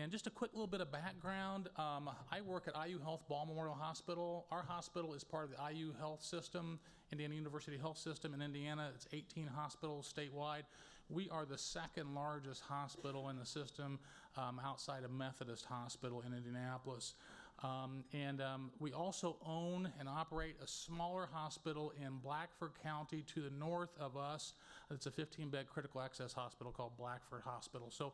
And just a quick little bit of background. I work at IU Health Ball Memorial Hospital. Our hospital is part of the IU Health System, Indiana University Health System in Indiana. It's 18 hospitals statewide. We are the second largest hospital in the system outside of Methodist Hospital in Indianapolis. We also own and operate a smaller hospital in Blackford County to the north of us. It's a 15-bed critical access hospital called Blackford Hospital. So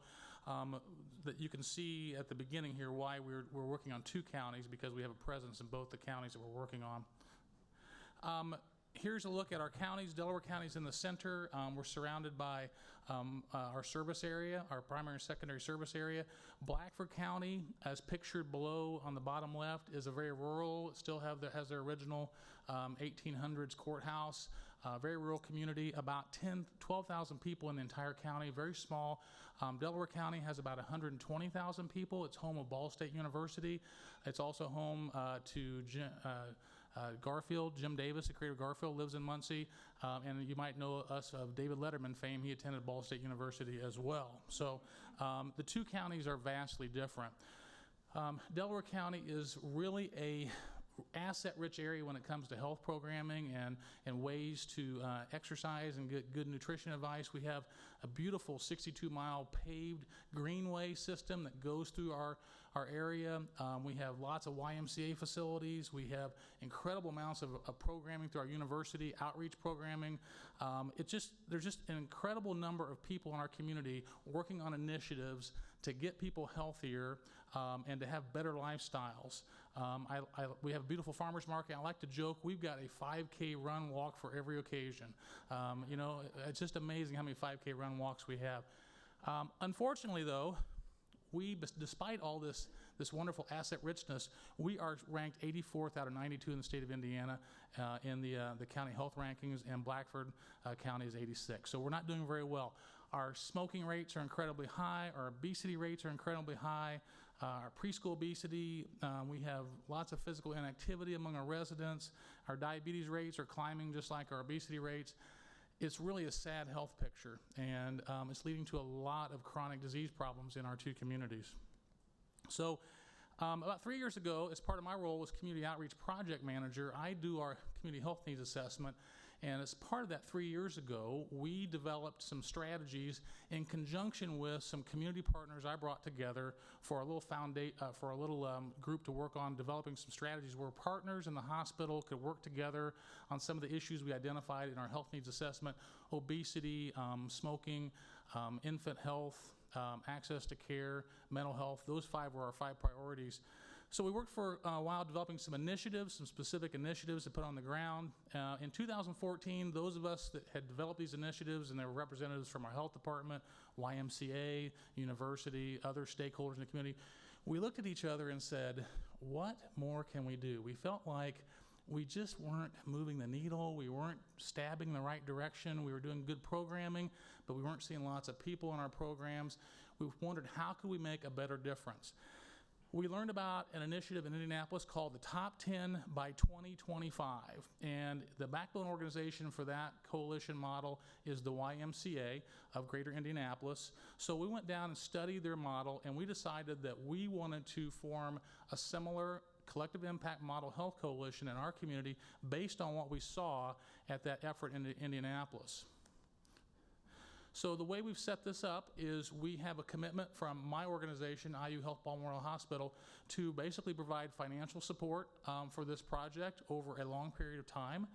that you can see at the beginning here why we're working on two counties, because we have a presence in both the counties that we're working on. Here's a look at our counties. Delaware County's in the center. We're surrounded by our service area, our primary and secondary service area. Blackford County, as pictured below on the bottom left, is a very rural, has their original 1800s courthouse. Very rural community, about 12,000 people in the entire county, very small. Delaware County has about 120,000 people. It's home of Ball State University. It's also home to Garfield. Jim Davis, the creator of Garfield, lives in Muncie. And you might know us of David Letterman fame. He attended Ball State University as well. So the two counties are vastly different. Delaware County is really a asset-rich area when it comes to health programming and ways to exercise and get good nutrition advice. We have a beautiful 62-mile paved greenway system that goes through our area. We have lots of YMCA facilities. We have incredible amounts of programming through our university, outreach programming. There's just an incredible number of people in our community working on initiatives to get people healthier and to have better lifestyles. We have a beautiful farmers market. I like to joke, we've got a 5K run walk for every occasion. It's just amazing how many 5K run walks we have. Unfortunately, though, despite all this wonderful asset richness, we are ranked 84th out of 92 in the state of Indiana in the county health rankings, and Blackford County is 86. So we're not doing very well. Our smoking rates are incredibly high. Our obesity rates are incredibly high. Our preschool obesity, we have lots of physical inactivity among our residents. Our diabetes rates are climbing just like our obesity rates. It's really a sad health picture, and it's leading to a lot of chronic disease problems in our two communities. So about 3 years ago, as part of my role as Community Outreach Project Manager, I do our Community Health Needs Assessment, and as part of that 3 years ago, we developed some strategies in conjunction with some community partners I brought together for a little group to work on developing some strategies where partners in the hospital could work together on some of the issues we identified in our health needs assessment: obesity, smoking, infant health, access to care, mental health. Those 5 were our 5 priorities. So we worked for a while developing some initiatives, some specific initiatives to put on the ground. In 2014, those of us that had developed these initiatives, and there were representatives from our health department, YMCA, university, other stakeholders in the community, we looked at each other and said, what more can we do? We felt like we just weren't moving the needle. We weren't stabbing in the right direction. We were doing good programming, but we weren't seeing lots of people in our programs. We wondered, how could we make a better difference? We learned about an initiative in Indianapolis called the Top 10 by 2025, and the backbone organization for that coalition model is the YMCA of Greater Indianapolis. So we went down and studied their model, and we decided that we wanted to form a similar collective impact model health coalition in our community based on what we saw at that effort in Indianapolis. So the way we've set this up is we have a commitment from my organization, IU Health Ball Memorial Hospital, to basically provide financial support for this project over a long period of time.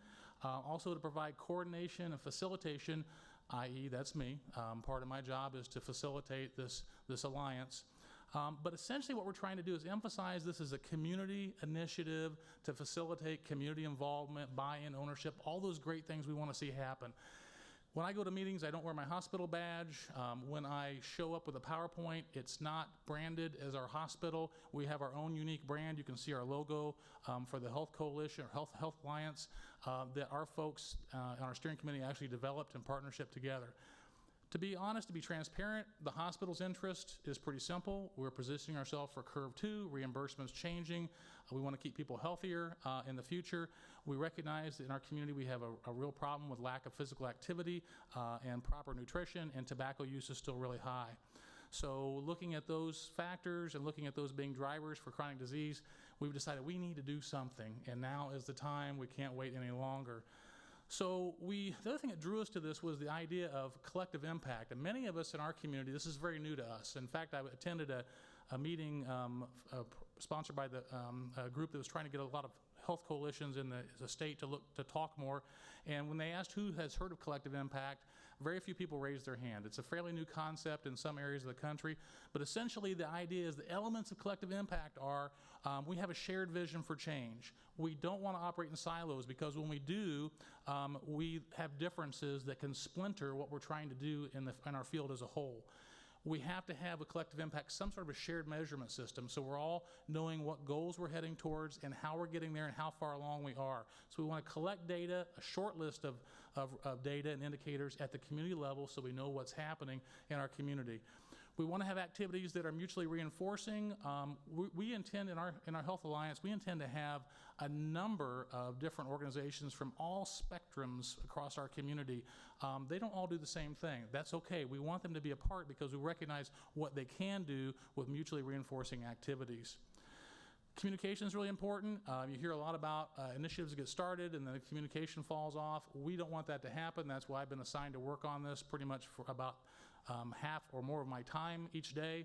Also to provide coordination and facilitation, i.e. that's me. Part of my job is to facilitate this alliance. But essentially what we're trying to do is emphasize this as a community initiative to facilitate community involvement, buy-in, ownership, all those great things we want to see happen. When I go to meetings, I don't wear my hospital badge. When I show up with a PowerPoint, it's not branded as our hospital. We have our own unique brand. You can see our logo for the Health Coalition or Health Alliance that our folks on our steering committee actually developed in partnership together. To be honest, to be transparent, the hospital's interest is pretty simple. We're positioning ourselves for curve 2, reimbursement's changing. We want to keep people healthier in the future. We recognize that in our community we have a real problem with lack of physical activity and proper nutrition, and tobacco use is still really high. So looking at those factors and looking at those being drivers for chronic disease, we've decided we need to do something, and now is the time. We can't wait any longer. So the other thing that drew us to this was the idea of collective impact. And many of us in our community, this is very new to us. In fact, I attended a meeting sponsored by a group that was trying to get a lot of health coalitions in the state to talk more. And when they asked who has heard of collective impact, very few people raised their hand. It's a fairly new concept in some areas of the country, but essentially the idea is the elements of collective impact are we have a shared vision for change. We don't want to operate in silos, because when we do, we have differences that can splinter what we're trying to do in our field as a whole. We have to have a collective impact, some sort of a shared measurement system, so we're all knowing what goals we're heading towards and how we're getting there and how far along we are. So we want to collect data, a short list of data and indicators at the community level, so we know what's happening in our community. We want to have activities that are mutually reinforcing. We intend in our Health Alliance, we intend to have a number of different organizations from all spectrums across our community. They don't all do the same thing. That's okay. We want them to be a part because we recognize what they can do with mutually reinforcing activities. Communication is really important. You hear a lot about initiatives get started and then the communication falls off. We don't want that to happen. That's why I've been assigned to work on this pretty much for about half or more of my time each day.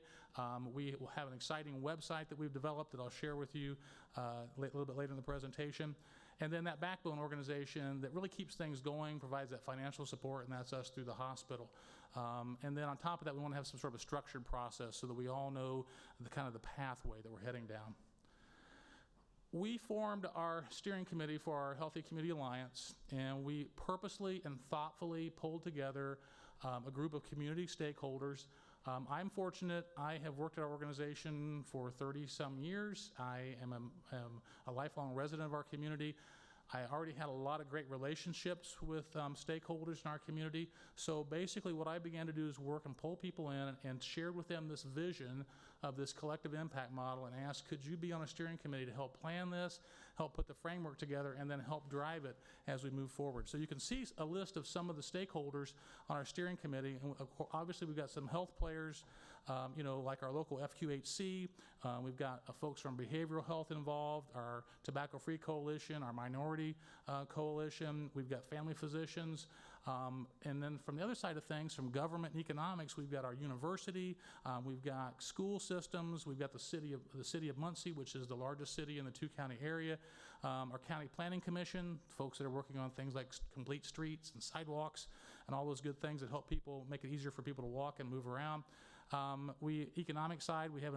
We will have an exciting website that we've developed that I'll share with you a little bit later in the presentation. And then that backbone organization that really keeps things going, provides that financial support, and that's us through the hospital. And then on top of that, we want to have some sort of a structured process so that we all know the kind of the pathway that we're heading down. We formed our steering committee for our Healthy Community Alliance, and we purposely and thoughtfully pulled together a group of community stakeholders. I'm fortunate. I have worked at our organization for 30-some years. I am a lifelong resident of our community. I already had a lot of great relationships with stakeholders in our community. So basically what I began to do is work and pull people in and share with them this vision of this collective impact model and ask, could you be on a steering committee to help plan this, help put the framework together, and then help drive it as we move forward. So you can see a list of some of the stakeholders on our steering committee. And obviously we've got some health players, like our local FQHC. We've got folks from behavioral health involved, our Tobacco-Free Coalition, our Minority Coalition. We've got family physicians. And then from the other side of things, from government and economics, we've got our university, we've got school systems, we've got the city of Muncie, which is the largest city in the two-county area, our county planning commission, folks that are working on things like complete streets and sidewalks and all those good things that help people, make it easier for people to walk and move around. Economic side, we have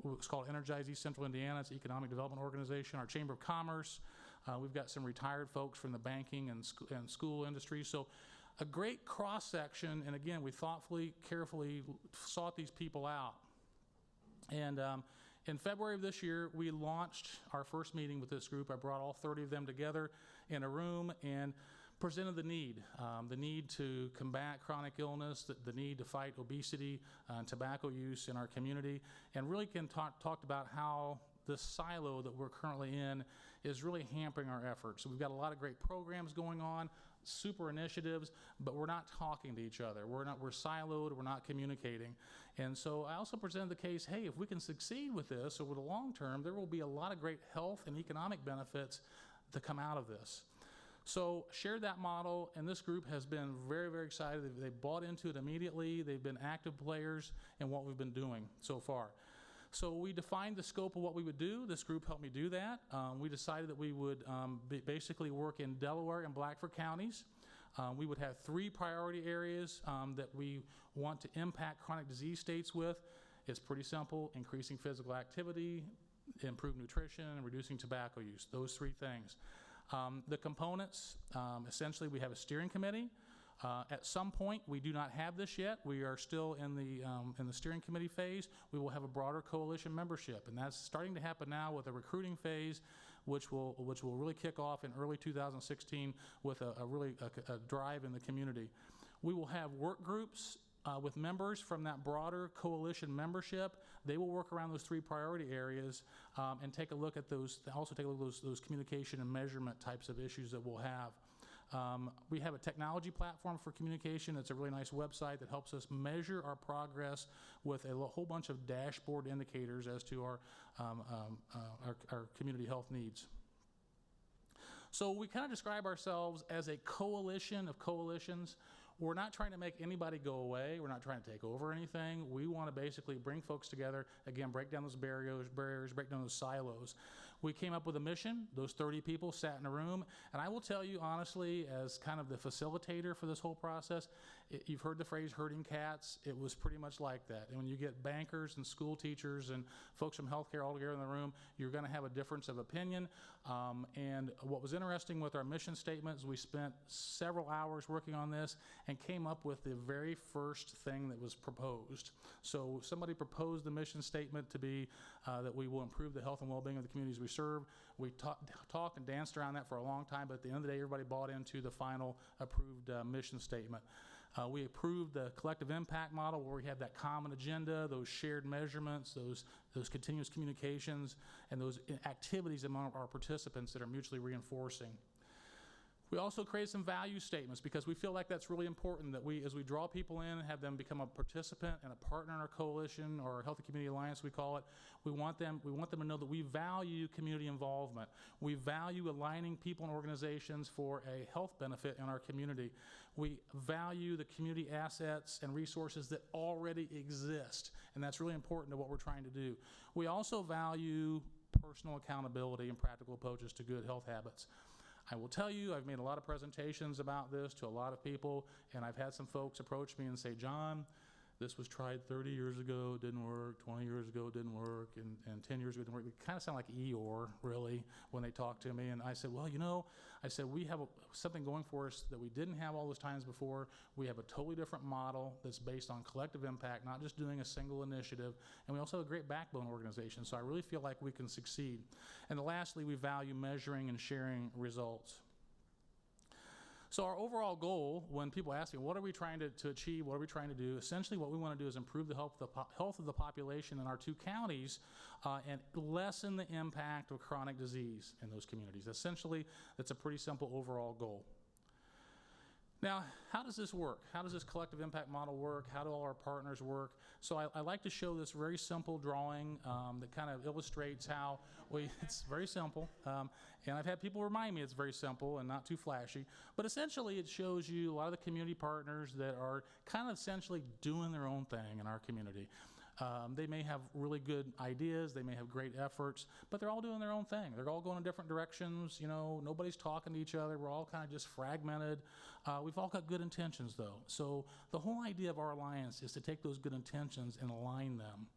what's called Energize East Central Indiana. It's an economic development organization. Our Chamber of Commerce. We've got some retired folks from the banking and school industry. So a great cross-section, and again, we thoughtfully, carefully sought these people out. And in February of this year, we launched our first meeting with this group. I brought all 30 of them together in a room and presented the need to combat chronic illness, the need to fight obesity and tobacco use in our community, and really talked about how the silo that we're currently in is really hampering our efforts. So we've got a lot of great programs going on, super initiatives, but we're not talking to each other. We're siloed, we're not communicating. And so I also presented the case, hey, if we can succeed with this over the long term, there will be a lot of great health and economic benefits to come out of this. So shared that model, and this group has been very, very excited. They bought into it immediately. They've been active players in what we've been doing so far. So we defined the scope of what we would do. This group helped me do that. We decided that we would basically work in Delaware and Blackford counties. We would have 3 priority areas that we want to impact chronic disease states with. It's pretty simple: increasing physical activity, improved nutrition, and reducing tobacco use. Those 3 things. The components, essentially we have a steering committee. At some point, we do not have this yet. We are still in the steering committee phase. We will have a broader coalition membership, and that's starting to happen now with a recruiting phase, which will really kick off in early 2016 with a drive in the community. We will have work groups with members from that broader coalition membership. They will work around those 3 priority areas and take a look at those. Also take a look at those communication and measurement types of issues that we'll have. We have a technology platform for communication. It's a really nice website that helps us measure our progress with a whole bunch of dashboard indicators as to our community health needs. So we kind of describe ourselves as a coalition of coalitions. We're not trying to make anybody go away. We're not trying to take over anything. We want to basically bring folks together, again, break down those barriers, break down those silos. We came up with a mission. Those 30 people sat in a room, and I will tell you honestly, as kind of the facilitator for this whole process, you've heard the phrase herding cats. It was pretty much like that. And when you get bankers and school teachers and folks from healthcare all together in the room, you're going to have a difference of opinion. And what was interesting with our mission statement is we spent several hours working on this and came up with the very first thing that was proposed. So somebody proposed the mission statement to be that we will improve the health and well-being of the communities we serve. We talked and danced around that for a long time, but at the end of the day, everybody bought into the final approved mission statement. We approved the collective impact model where we have that common agenda, those shared measurements, those continuous communications, and those activities among our participants that are mutually reinforcing. We also created some value statements because we feel like that's really important that as we draw people in and have them become a participant and a partner in our coalition or our Healthy Community Alliance, we call it, we want them to know that we value community involvement. We value aligning people and organizations for a health benefit in our community. We value the community assets and resources that already exist, and that's really important to what we're trying to do. We also value personal accountability and practical approaches to good health habits. I will tell you, I've made a lot of presentations about this to a lot of people, and I've had some folks approach me and say, John, this was tried 30 years ago, didn't work, 20 years ago, didn't work, and 10 years ago, didn't work. It kind of sound like Eeyore, really, when they talk to me. And I said, well, we have something going for us that we didn't have all those times before. We have a totally different model that's based on collective impact, not just doing a single initiative. And we also have a great backbone organization, so I really feel like we can succeed. And lastly, we value measuring and sharing results. So our overall goal, when people ask me, what are we trying to achieve, what are we trying to do, essentially what we want to do is improve the health of the population in our 2 counties and lessen the impact of chronic disease in those communities. Essentially, that's a pretty simple overall goal. Now, how does this work? How does this collective impact model work? How do all our partners work? So I like to show this very simple drawing that kind of illustrates how it's very simple. And I've had people remind me it's very simple and not too flashy. But essentially, it shows you a lot of the community partners that are kind of essentially doing their own thing in our community. They may have really good ideas, they may have great efforts, but they're all doing their own thing. They're all going in different directions, nobody's talking to each other, we're all kind of just fragmented. We've all got good intentions though. So the whole idea of our alliance is to take those good intentions and align them.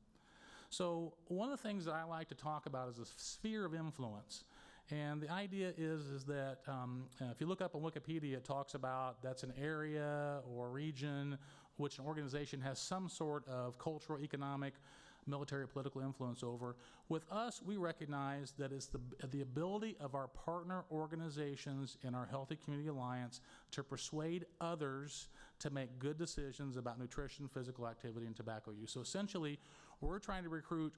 So one of the things that I like to talk about is a sphere of influence. And the idea is that if you look up on Wikipedia, it talks about that's an area or region which an organization has some sort of cultural, economic, military, political influence over. With us, we recognize that it's the ability of our partner organizations in our Healthy Community Alliance to persuade others to make good decisions about nutrition, physical activity, and tobacco use. So essentially, we're trying to recruit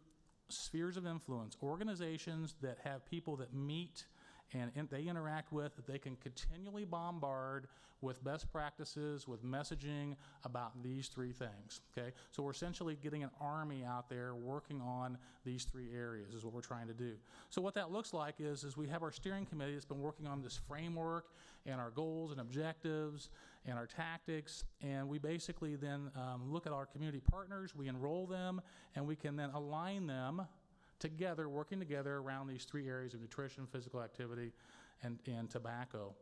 spheres of influence, organizations that have people that meet and they interact with, that they can continually bombard with best practices, with messaging about these 3 things, okay? So we're essentially getting an army out there working on these 3 areas is what we're trying to do. So what that looks like is we have our steering committee that's been working on this framework and our goals and objectives and our tactics, and we basically then look at our community partners, we enroll them, and we can then align them together, working together around these 3 areas of nutrition, physical activity, and tobacco.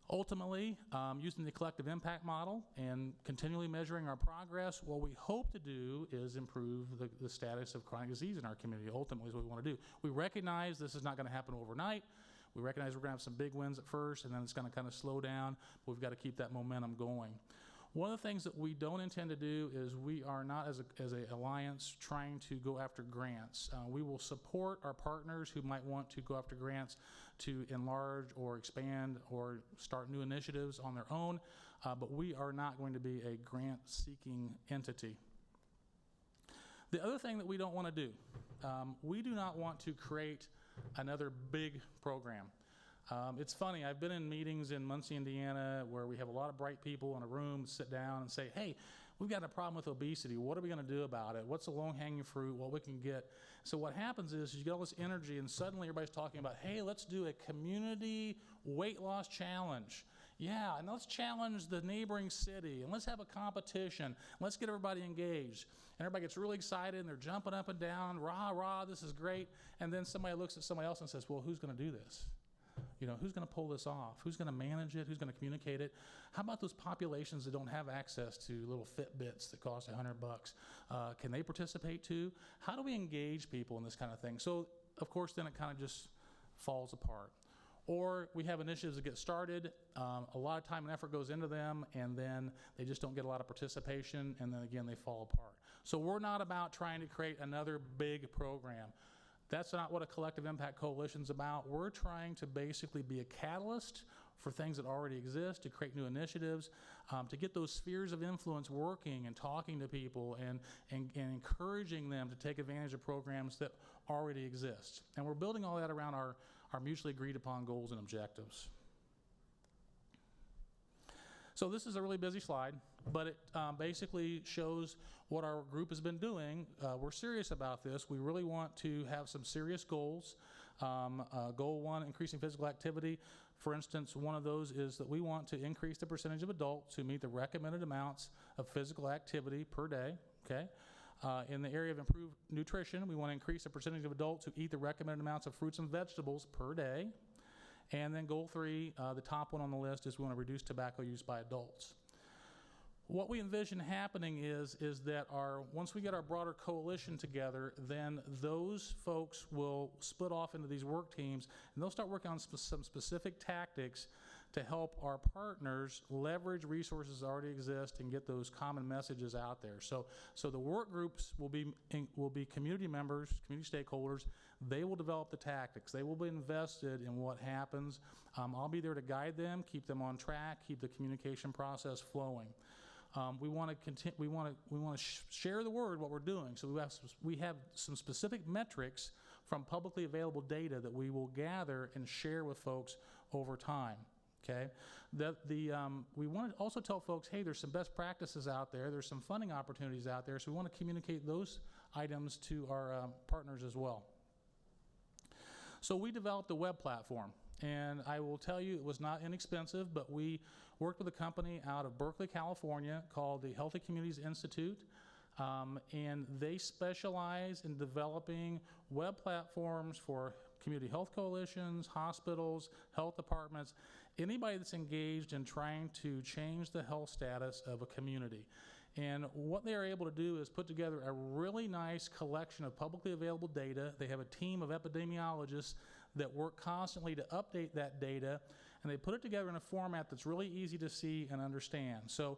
Ultimately, using the collective impact model and continually measuring our progress, what we hope to do is improve the status of chronic disease in our community. Ultimately is what we want to do. We recognize this is not going to happen overnight. We recognize we're going to have some big wins at first, and then it's going to kind of slow down, but we've got to keep that momentum going. One of the things that we don't intend to do is we are not, as an alliance, trying to go after grants. We will support our partners who might want to go after grants to enlarge or expand or start new initiatives on their own, but we are not going to be a grant-seeking entity. The other thing that we don't want to do, we do not want to create another big program. It's funny, I've been in meetings in Muncie, Indiana, where we have a lot of bright people in a room sit down and say, hey, we've got a problem with obesity. What are we going to do about it? What's the low-hanging fruit? What we can get? So what happens is you get all this energy, and suddenly everybody's talking about, hey, let's do a community weight loss challenge. Yeah, and let's challenge the neighboring city, and let's have a competition. Let's get everybody engaged. And everybody gets really excited, and they're jumping up and down, rah, rah, this is great. And then somebody looks at somebody else and says, well, who's going to do this? You know, who's going to pull this off? Who's going to manage it? Who's going to communicate it? How about those populations that don't have access to little Fitbits that cost $100? Can they participate too? How do we engage people in this kind of thing? So, of course, then it kind of just falls apart. Or we have initiatives that get started, a lot of time and effort goes into them, and then they just don't get a lot of participation, and then again they fall apart. So we're not about trying to create another big program. That's not what a collective impact coalition is about. We're trying to basically be a catalyst for things that already exist, to create new initiatives, to get those spheres of influence working and talking to people and encouraging them to take advantage of programs that already exist. And we're building all that around our mutually agreed upon goals and objectives. So this is a really busy slide, but it basically shows what our group has been doing. We're serious about this. We really want to have some serious goals. Goal 1, increasing physical activity. For instance, one of those is that we want to increase the percentage of adults who meet the recommended amounts of physical activity per day, okay? In the area of improved nutrition, we want to increase the percentage of adults who eat the recommended amounts of fruits and vegetables per day. And then goal 3, the top one on the list, is we want to reduce tobacco use by adults. What we envision happening is that once we get our broader coalition together, then those folks will split off into these work teams, and they'll start working on some specific tactics to help our partners leverage resources that already exist and get those common messages out there. So the work groups will be community members, community stakeholders. They will develop the tactics. They will be invested in what happens. I'll be there to guide them, keep them on track, keep the communication process flowing. We want to share the word what we're doing. So we have some specific metrics from publicly available data that we will gather and share with folks over time. Okay, we want to also tell folks, hey, there's some best practices out there. There's some funding opportunities out there. So we want to communicate those items to our partners as well. So we developed a web platform. And I will tell you, it was not inexpensive, but we worked with a company out of Berkeley, California called the Healthy Communities Institute. And they specialize in developing web platforms for community health coalitions, hospitals, health departments, anybody that's engaged in trying to change the health status of a community. And what they are able to do is put together a really nice collection of publicly available data. They have a team of epidemiologists that work constantly to update that data, and they put it together in a format that's really easy to see and understand. So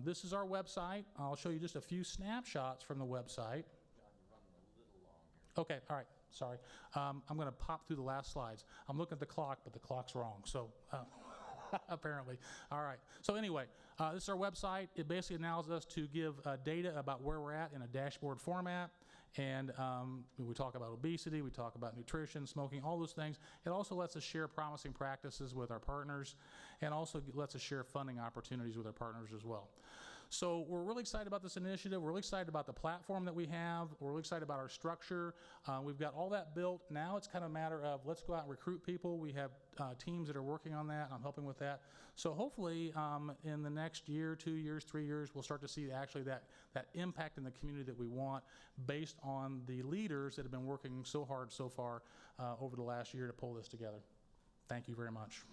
this is our website. I'll show you just a few snapshots from the website. John, you're running a little long here. Okay, all right, sorry. I'm going to pop through the last slides. I'm looking at the clock, but the clock's wrong, so apparently. All right, so anyway, this is our website. It basically allows us to give data about where we're at in a dashboard format. And we talk about obesity, we talk about nutrition, smoking, all those things. It also lets us share promising practices with our partners, and also lets us share funding opportunities with our partners as well. So we're really excited about this initiative. We're really excited about the platform that we have. We're really excited about our structure. We've got all that built. Now it's kind of a matter of let's go out and recruit people. We have teams that are working on that. I'm helping with that. So hopefully in the next year, 2 years, 3 years, we'll start to see actually that impact in the community that we want based on the leaders that have been working so hard so far over the last year to pull this together. Thank you very much.